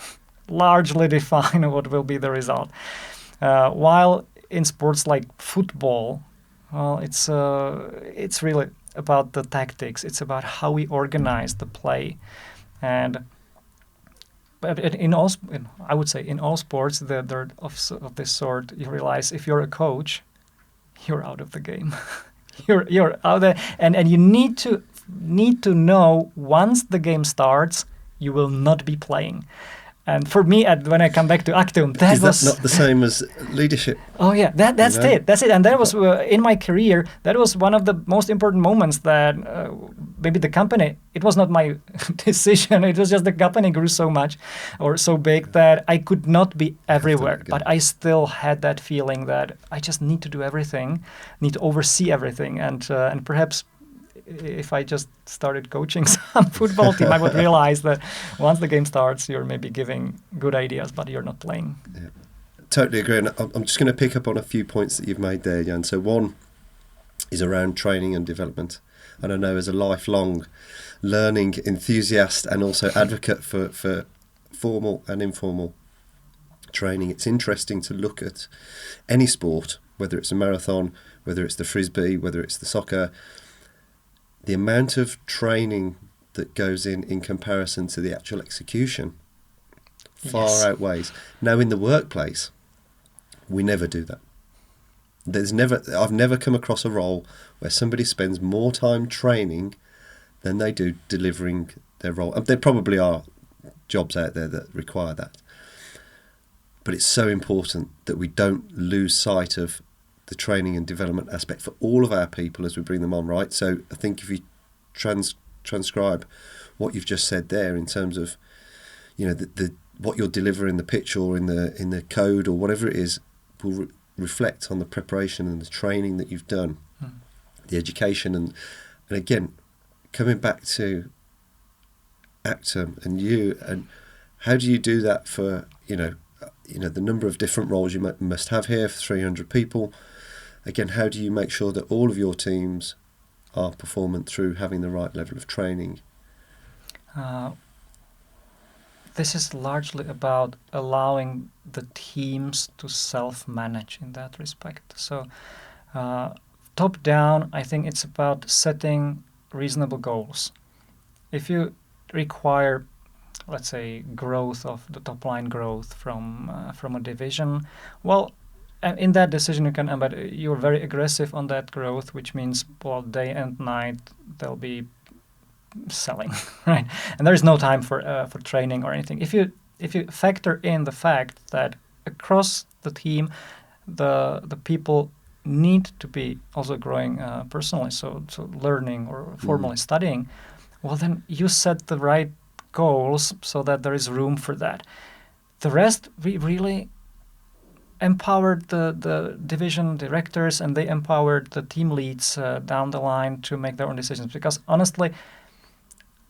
largely define what will be the result. While in sports like football, well, it's really about the tactics. It's about how we organize the play. But I would say in all sports that are of this sort, you realize if you're a coach, you're out of the game. you're out there, and you need to know once the game starts, you will not be playing. And for me, when I come back to Actum, that was not the same as leadership. Oh yeah, that's it. That's it. And that was in my career. That was one of the most important moments that maybe the company. It was not my decision. It was just the company grew so much, or so big that I could not be everywhere. But I still had that feeling that I just need to do everything, need to oversee everything, and perhaps. If I just started coaching some football team, I would realize that once the game starts, you're maybe giving good ideas, but you're not playing. Yeah. Totally agree. And I'm just going to pick up on a few points that you've made there, Jan. So one is around training and development. And I know as a lifelong learning enthusiast and also advocate for formal and informal training, it's interesting to look at any sport, whether it's a marathon, whether it's the frisbee, whether it's the soccer, the amount of training that goes in comparison to the actual execution far outweighs. Now in the workplace, we never do that. I've never come across a role where somebody spends more time training than they do delivering their role. There probably are jobs out there that require that. But it's so important that we don't lose sight of the training and development aspect for all of our people as we bring them on, right? So I think if you transcribe what you've just said there in terms of, you know, the what you're delivering, the pitch or in the code or whatever it is, will reflect on the preparation and the training that you've done, the education, and again, coming back to Actum and you, and how do you do that for you know the number of different roles you must have here for 300 people? Again, how do you make sure that all of your teams are performant through having the right level of training? This is largely about allowing the teams to self-manage in that respect. So top down, I think it's about setting reasonable goals. If you require, let's say, growth of the top line growth from a division, well, in that decision you can embed, you're very aggressive on that growth, which means, well, day and night they'll be selling, right? And there is no time for training or anything. If you factor in the fact that across the team, the people need to be also growing personally, so learning or formally studying, well, then you set the right goals so that there is room for that. The rest, we really empowered the division directors, and they empowered the team leads down the line to make their own decisions. Because honestly,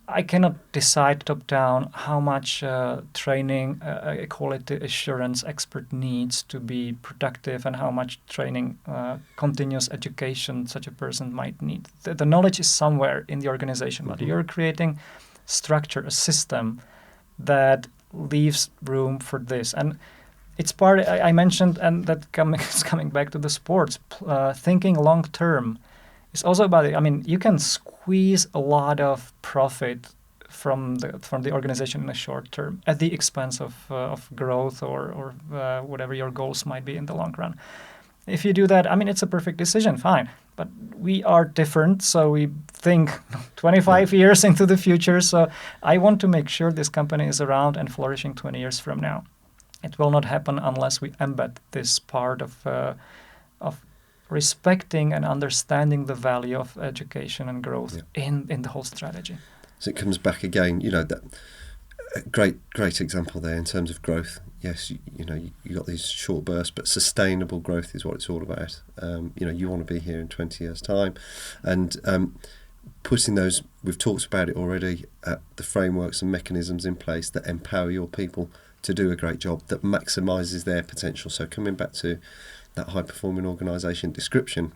I cannot decide top down how much training a quality assurance expert needs to be productive and how much training, continuous education such a person might need. The knowledge is somewhere in the organization, but you're creating structure, a system that leaves room for this. And it's part, I mentioned, and that is coming back to the sports, thinking long term. It's also about it. I mean, you can squeeze a lot of profit from the organization in the short term at the expense of growth or whatever your goals might be in the long run. If you do that, I mean, it's a perfect decision, fine. But we are different, so we think 25 years into the future. So I want to make sure this company is around and flourishing 20 years from now. It will not happen unless we embed this part of respecting and understanding the value of education and growth in the whole strategy. So it comes back again, you know, that great example there in terms of growth. Yes, you know, you got these short bursts, but sustainable growth is what it's all about. You know, you want to be here in 20 years' time, and putting those, we've talked about it already, the frameworks and mechanisms in place that empower your people to do a great job, that maximises their potential. So coming back to that high-performing organisation description,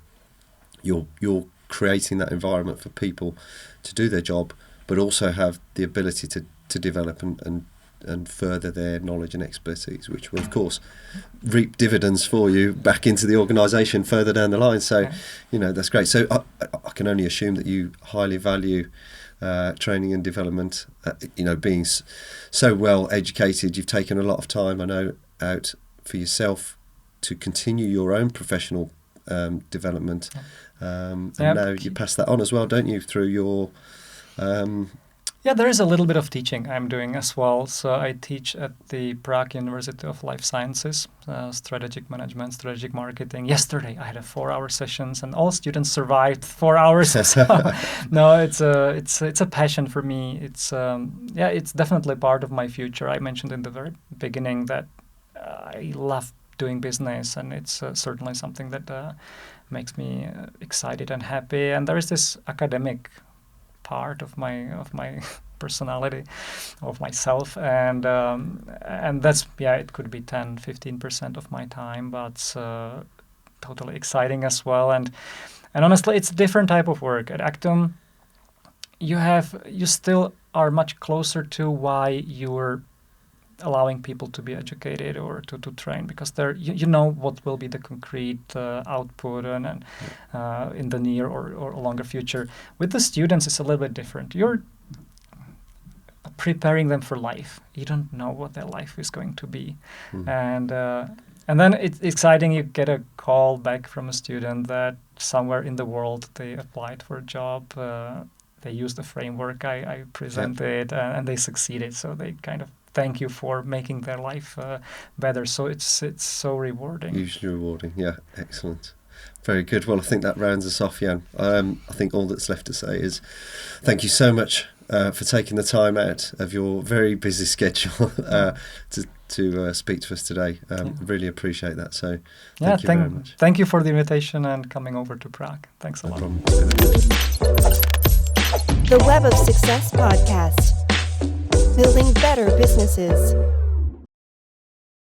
you're creating that environment for people to do their job, but also have the ability to develop and further their knowledge and expertise, which will, of course, reap dividends for you back into the organisation further down the line. So, you know, that's great. So I can only assume that you highly value training and development. You know, being so well educated, you've taken a lot of time, I know, out for yourself to continue your own professional development, and now you pass that on as well, don't you, through your there is a little bit of teaching I'm doing as well. So I teach at the Prague University of Life Sciences, strategic management, strategic marketing. Yesterday I had 4-hour sessions, and all students survived 4 hours. So, no, it's a passion for me. It's it's definitely part of my future. I mentioned in the very beginning that I love doing business, and it's certainly something that makes me excited and happy. And there is this academic part of my personality, of myself, and that's it could be 10-15% of my time, but totally exciting as well. And honestly, it's a different type of work. At Actum, you still are much closer to why you're allowing people to be educated or to train, because you know what will be the concrete output and in the near or longer future. With the students, it's a little bit different. You're preparing them for life. You don't know what their life is going to be. And then it's exciting, you get a call back from a student that somewhere in the world they applied for a job, they used the framework I presented, and they succeeded. So they kind of thank you for making their life better. So it's so rewarding. Hugely rewarding, yeah, excellent. Very good. Well, I think that rounds us off, Jan. I think all that's left to say is thank you so much for taking the time out of your very busy schedule to speak to us today. Really appreciate that. So thank you very much. Thank you for the invitation and coming over to Prague. Thanks a lot. Problem. The Web of Success podcast. Building better businesses.